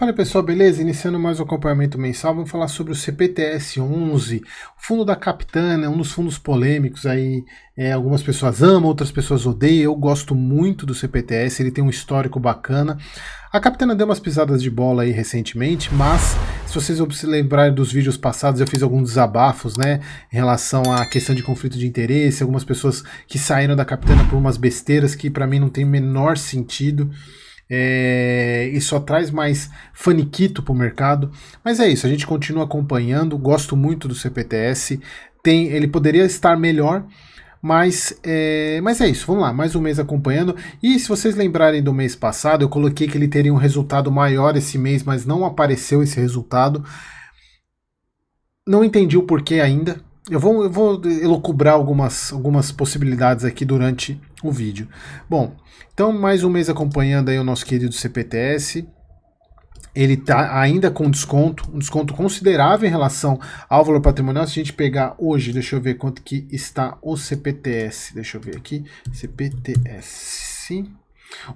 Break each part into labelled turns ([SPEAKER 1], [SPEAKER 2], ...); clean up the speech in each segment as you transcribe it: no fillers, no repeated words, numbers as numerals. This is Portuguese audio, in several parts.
[SPEAKER 1] Fala pessoal, beleza? Iniciando mais um acompanhamento mensal, vamos falar sobre o CPTS11, o fundo da Capitânia, um dos fundos polêmicos aí, algumas pessoas amam, outras pessoas odeiam, eu gosto muito do CPTS, ele tem um histórico bacana. A Capitânia deu umas pisadas de bola aí recentemente, mas se vocês se lembrarem dos vídeos passados, eu fiz alguns desabafos, né, em relação à questão de conflito de interesse, algumas pessoas que saíram da Capitânia por umas besteiras que para mim não tem o menor sentido. E só traz mais faniquito para o mercado, mas é isso, a gente continua acompanhando, gosto muito do CPTS, ele poderia estar melhor, mas é isso, vamos lá, mais um mês acompanhando. E se vocês lembrarem do mês passado, eu coloquei que ele teria um resultado maior esse mês, mas não apareceu esse resultado, não entendi o porquê ainda. Eu vou elocubrar algumas possibilidades aqui durante o vídeo. Bom, então mais um mês acompanhando aí o nosso querido CPTS. Ele está ainda com desconto, um desconto considerável em relação ao valor patrimonial. Se a gente pegar hoje, deixa eu ver quanto que está o CPTS. Deixa eu ver aqui, CPTS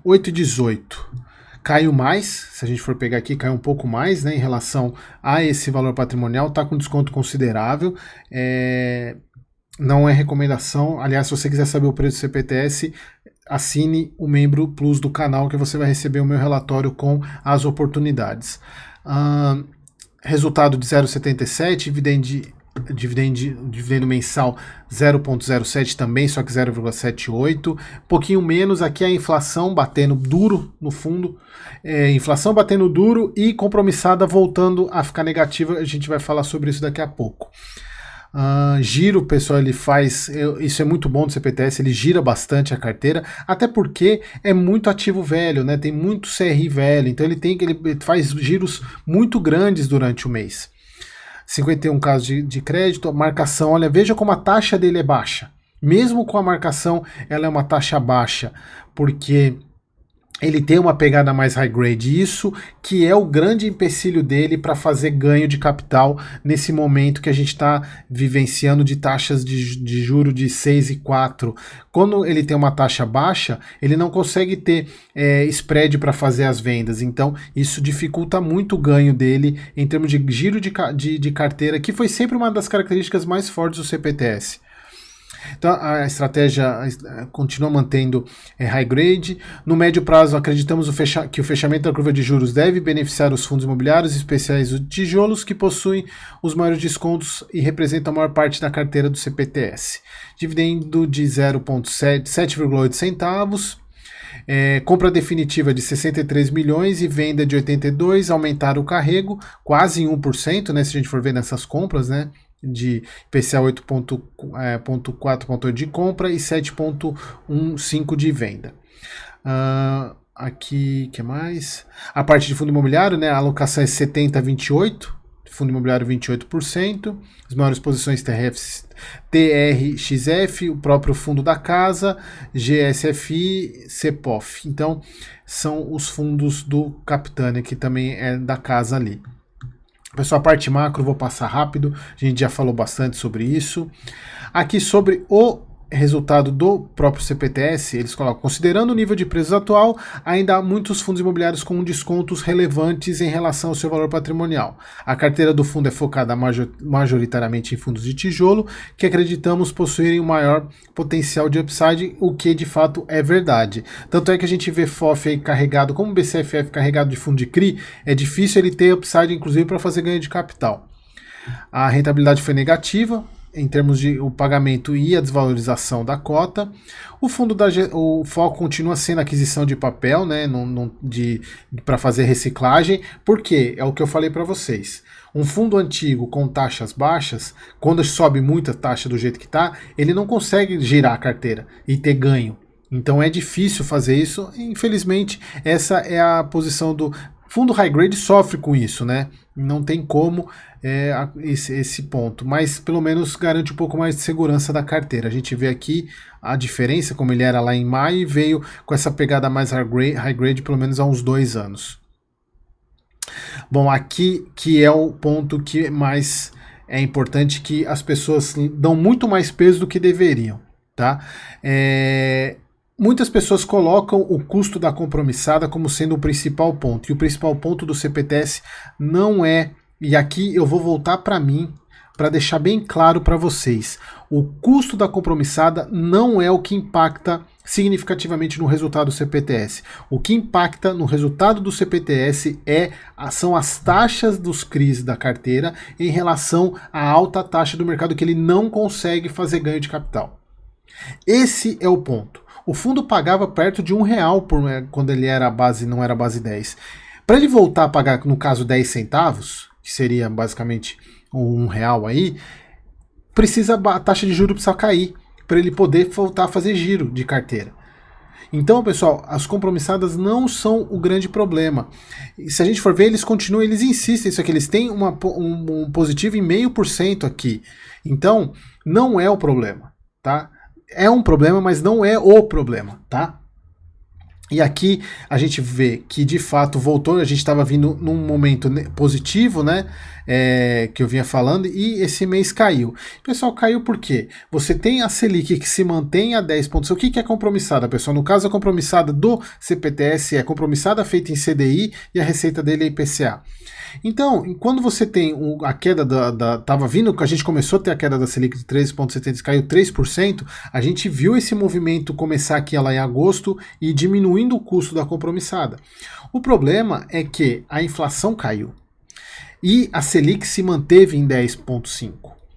[SPEAKER 1] 8,18. Caiu mais, se a gente for pegar aqui, caiu um pouco mais, né, em relação a esse valor patrimonial, está com desconto considerável, não é recomendação. Aliás, se você quiser saber o preço do CPTS, assine o membro Plus do canal que você vai receber o meu relatório com as oportunidades. Resultado de 0,77, dividendo mensal 0,07 também, só que 0,78, um pouquinho menos. Aqui a inflação batendo duro no fundo, inflação batendo duro e compromissada voltando a ficar negativa. A gente vai falar sobre isso daqui a pouco. Giro, pessoal, ele faz, isso é muito bom do CPTS, ele gira bastante a carteira, até porque é muito ativo velho, né? Tem muito CRI velho, então ele faz giros muito grandes durante o mês. 51 casos de crédito, a marcação, olha, veja como a taxa dele é baixa. Mesmo com a marcação, ela é uma taxa baixa, porque ele tem uma pegada mais high grade, isso que é o grande empecilho dele para fazer ganho de capital nesse momento que a gente está vivenciando de taxas de juro de 6 e 4. Quando ele tem uma taxa baixa, ele não consegue ter spread para fazer as vendas, então isso dificulta muito o ganho dele em termos de giro de carteira, que foi sempre uma das características mais fortes do CPTS. Então a estratégia continua mantendo high grade. No médio prazo, acreditamos que o fechamento da curva de juros deve beneficiar os fundos imobiliários, especiais de tijolos, que possuem os maiores descontos e representam a maior parte da carteira do CPTS. Dividendo de 7,8 centavos. Compra definitiva de 63 milhões e venda de 82, aumentaram o carrego quase em 1%, né, se a gente for ver nessas compras, né, de IPCA 8,4 de compra e 7,15 de venda. Aqui, que mais? A parte de fundo imobiliário, né, a alocação é 70-28, fundo imobiliário 28%, as maiores posições TRXF, o próprio fundo da casa, GSFI, CEPOF. Então, são os fundos do Capitânia, que também é da casa ali. Pessoal, a parte macro vou passar rápido, a gente já falou bastante sobre isso. Aqui sobre o resultado do próprio CPTS, eles colocam: considerando o nível de preços atual, ainda há muitos fundos imobiliários com descontos relevantes em relação ao seu valor patrimonial. A carteira do fundo é focada majoritariamente em fundos de tijolo, que acreditamos possuírem um maior potencial de upside, o que de fato é verdade. Tanto é que a gente vê FOF aí carregado, como BCFF carregado de fundo de CRI, é difícil ele ter upside, inclusive, para fazer ganho de capital. A rentabilidade foi negativa em termos de o pagamento e a desvalorização da cota. O foco continua sendo a aquisição de papel, né, para fazer reciclagem, porque é o que eu falei para vocês. Um fundo antigo com taxas baixas, quando sobe muita taxa do jeito que está, ele não consegue girar a carteira e ter ganho. Então é difícil fazer isso. Infelizmente, essa é a posição do fundo high grade, sofre com isso, né? Não tem como esse ponto, mas pelo menos garante um pouco mais de segurança da carteira. A gente vê aqui a diferença, como ele era lá em maio, e veio com essa pegada mais high grade pelo menos há uns 2 anos. Bom, aqui que é o ponto que mais é importante, que as pessoas dão muito mais peso do que deveriam, tá? Muitas pessoas colocam o custo da compromissada como sendo o principal ponto, e o principal ponto do CPTS não é, e aqui eu vou voltar para mim, para deixar bem claro para vocês, o custo da compromissada não é o que impacta significativamente no resultado do CPTS. O que impacta no resultado do CPTS são as taxas dos CRIs da carteira em relação à alta taxa do mercado, que ele não consegue fazer ganho de capital. Esse é o ponto. O fundo pagava perto de R$1 quando ele era base, não era base 10. Para ele voltar a pagar, no caso, 10 centavos, que seria basicamente R$1 aí, a taxa de juros precisa cair para ele poder voltar a fazer giro de carteira. Então, pessoal, as compromissadas não são o grande problema. E se a gente for ver, eles insistem isso aqui, eles têm um positivo em 0,5% aqui. Então, não é o problema, tá? É um problema, mas não é o problema, tá? E aqui a gente vê que de fato voltou, a gente estava vindo num momento positivo, né? Que eu vinha falando, e esse mês caiu. Pessoal, caiu por quê? Você tem a Selic que se mantém a 10 pontos. O que é compromissada, pessoal? No caso, a compromissada do CPTS é compromissada feita em CDI e a receita dele é IPCA. Então, quando você tem a queda tava vindo, a gente começou a ter a queda da Selic de 13,70, caiu 3%, a gente viu esse movimento começar aqui lá em agosto e diminuindo o custo da compromissada. O problema é que a inflação caiu e a Selic se manteve em 10,5.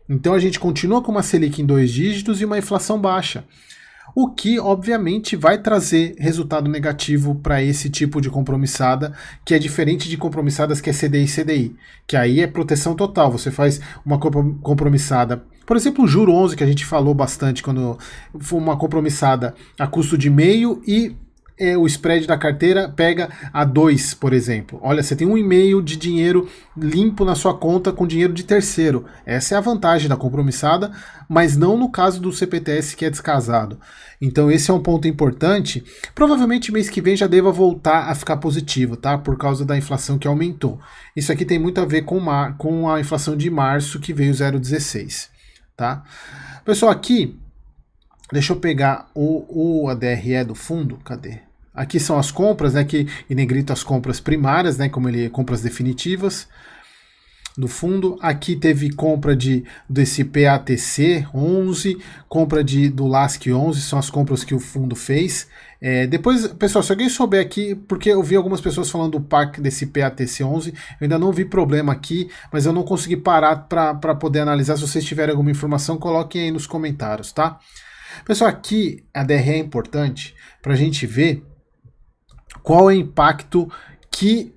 [SPEAKER 1] Então a gente continua com uma Selic em 2 dígitos e uma inflação baixa, o que obviamente vai trazer resultado negativo para esse tipo de compromissada, que é diferente de compromissadas que é CDI e CDI, que aí é proteção total. Você faz uma compromissada, por exemplo, o juro 11, que a gente falou bastante, quando foi uma compromissada a custo de meio e o spread da carteira pega a 2, por exemplo. Olha, você tem 1,5 de dinheiro limpo na sua conta com dinheiro de terceiro. Essa é a vantagem da compromissada, mas não no caso do CPTS, que é descasado. Então esse é um ponto importante. Provavelmente mês que vem já deva voltar a ficar positivo, tá? Por causa da inflação que aumentou. Isso aqui tem muito a ver com a inflação de março, que veio 0,16, tá? Pessoal, aqui, deixa eu pegar a DRE do fundo, cadê? Aqui são as compras, né, que em negrito as compras primárias, né, compras definitivas do fundo. Aqui teve compra desse PATC 11, compra do LASC 11, são as compras que o fundo fez. Depois, pessoal, se alguém souber aqui, porque eu vi algumas pessoas falando do PAC desse PATC 11, eu ainda não vi problema aqui, mas eu não consegui parar para poder analisar. Se vocês tiverem alguma informação, coloquem aí nos comentários, tá? Pessoal, aqui a DRE é importante para a gente ver qual é o impacto que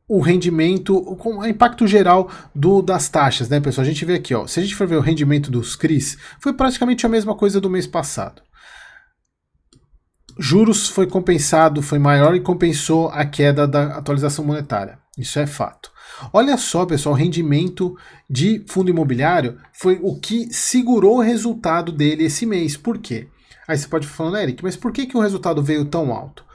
[SPEAKER 1] o rendimento, o impacto geral das taxas, né, pessoal? A gente vê aqui, ó, se a gente for ver o rendimento dos CRIs, foi praticamente a mesma coisa do mês passado. Juros foi compensado, foi maior e compensou a queda da atualização monetária. Isso é fato. Olha só, pessoal, o rendimento de fundo imobiliário foi o que segurou o resultado dele esse mês. Por quê? Aí você pode falar, Eric, mas por que o resultado veio tão alto?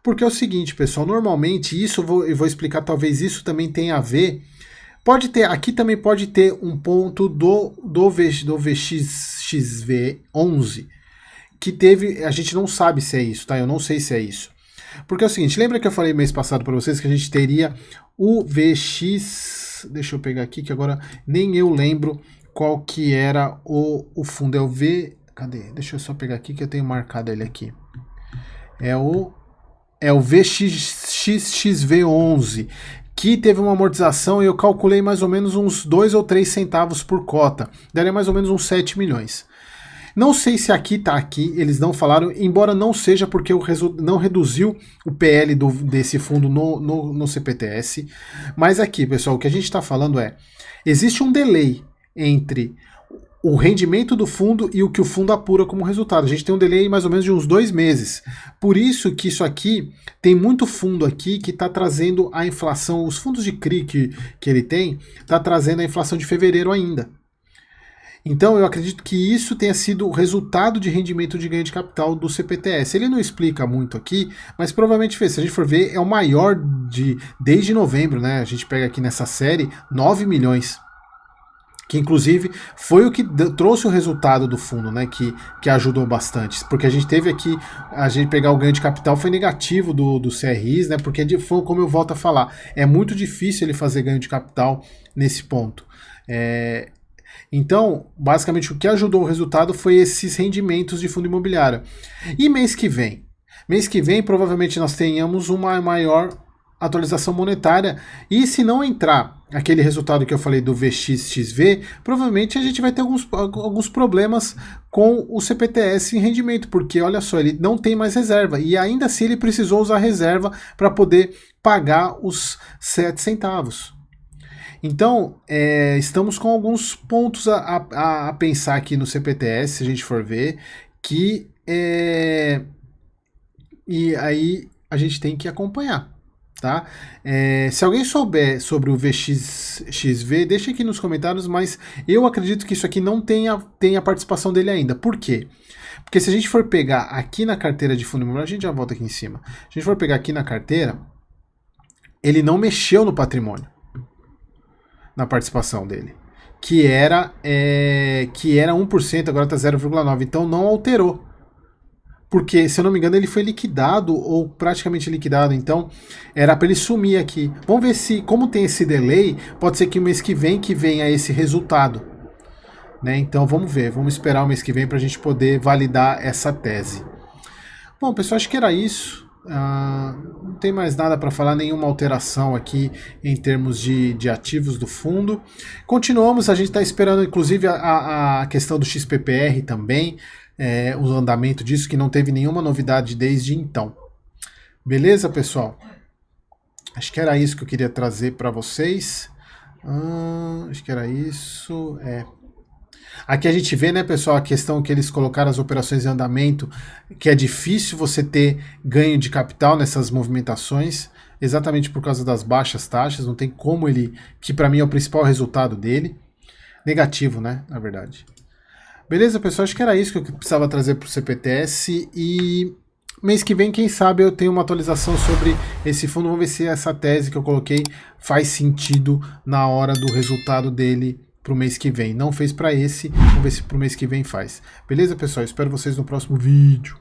[SPEAKER 1] Porque é o seguinte, pessoal, normalmente isso, eu vou explicar, talvez isso também tenha a ver, aqui também pode ter um ponto do VXXV11, que teve, a gente não sabe se é isso, tá? Eu não sei se é isso. Porque é o seguinte, lembra que eu falei mês passado para vocês que a gente teria o VX, deixa eu pegar aqui que agora nem eu lembro qual que era o fundo, é o cadê? Deixa eu só pegar aqui que eu tenho marcado ele aqui. É o VXXV11, que teve uma amortização e eu calculei mais ou menos uns 2 ou 3 centavos por cota, daria mais ou menos uns 7 milhões. Não sei se aqui tá aqui, eles não falaram, embora não seja porque não reduziu o PL desse fundo no CPTS, mas aqui, pessoal, o que a gente está falando existe um delay entre o rendimento do fundo e o que o fundo apura como resultado. A gente tem um delay mais ou menos de uns 2 meses. Por isso que isso aqui, tem muito fundo aqui que está trazendo a inflação, os fundos de CRI que ele tem, está trazendo a inflação de fevereiro ainda. Então eu acredito que isso tenha sido o resultado de rendimento de ganho de capital do CPTS. Ele não explica muito aqui, mas provavelmente fez. Se a gente for ver, é o maior desde novembro, né? A gente pega aqui nessa série 9 milhões. que inclusive foi o que trouxe o resultado do fundo, né, que ajudou bastante, porque a gente teve aqui, a gente pegar o ganho de capital foi negativo do CRIs, né, porque foi, como eu volto a falar, é muito difícil ele fazer ganho de capital nesse ponto. Então, basicamente, o que ajudou o resultado foi esses rendimentos de fundo imobiliário. E mês que vem? Mês que vem, provavelmente, nós tenhamos uma maior atualização monetária, e se não entrar aquele resultado que eu falei do VXXV, provavelmente a gente vai ter alguns problemas com o CPTS em rendimento, porque olha só, ele não tem mais reserva, e ainda assim ele precisou usar reserva para poder pagar os 7 centavos. Então, estamos com alguns pontos a pensar aqui no CPTS, se a gente for ver, que e aí a gente tem que acompanhar. Tá? Se alguém souber sobre o VXXV, deixa aqui nos comentários, mas eu acredito que isso aqui não tenha participação dele ainda. Por quê? Porque se a gente for pegar aqui na carteira de fundo imobiliário, a gente já volta aqui em cima. Se a gente for pegar aqui na carteira, ele não mexeu no patrimônio, na participação dele, que era 1%, agora está 0,9%, então não alterou. Porque, se eu não me engano, ele foi liquidado, ou praticamente liquidado, então era para ele sumir aqui. Vamos ver se, como tem esse delay, pode ser que o mês que venha esse resultado. Né? Então vamos ver, vamos esperar o mês que vem para a gente poder validar essa tese. Bom, pessoal, acho que era isso. Não tem mais nada para falar, nenhuma alteração aqui em termos de ativos do fundo. Continuamos, a gente está esperando inclusive a questão do XPPR também, o andamento disso, que não teve nenhuma novidade desde então. Beleza, pessoal? Acho que era isso que eu queria trazer para vocês. Acho que era isso. Aqui a gente vê, né, pessoal, a questão que eles colocaram as operações em andamento, que é difícil você ter ganho de capital nessas movimentações, exatamente por causa das baixas taxas, não tem como que para mim é o principal resultado dele. Negativo, né, na verdade. Beleza, pessoal? Acho que era isso que eu precisava trazer para o CPTS, e mês que vem, quem sabe, eu tenho uma atualização sobre esse fundo. Vamos ver se essa tese que eu coloquei faz sentido na hora do resultado dele para o mês que vem. Não fez para esse, vamos ver se para o mês que vem faz. Beleza, pessoal? Espero vocês no próximo vídeo.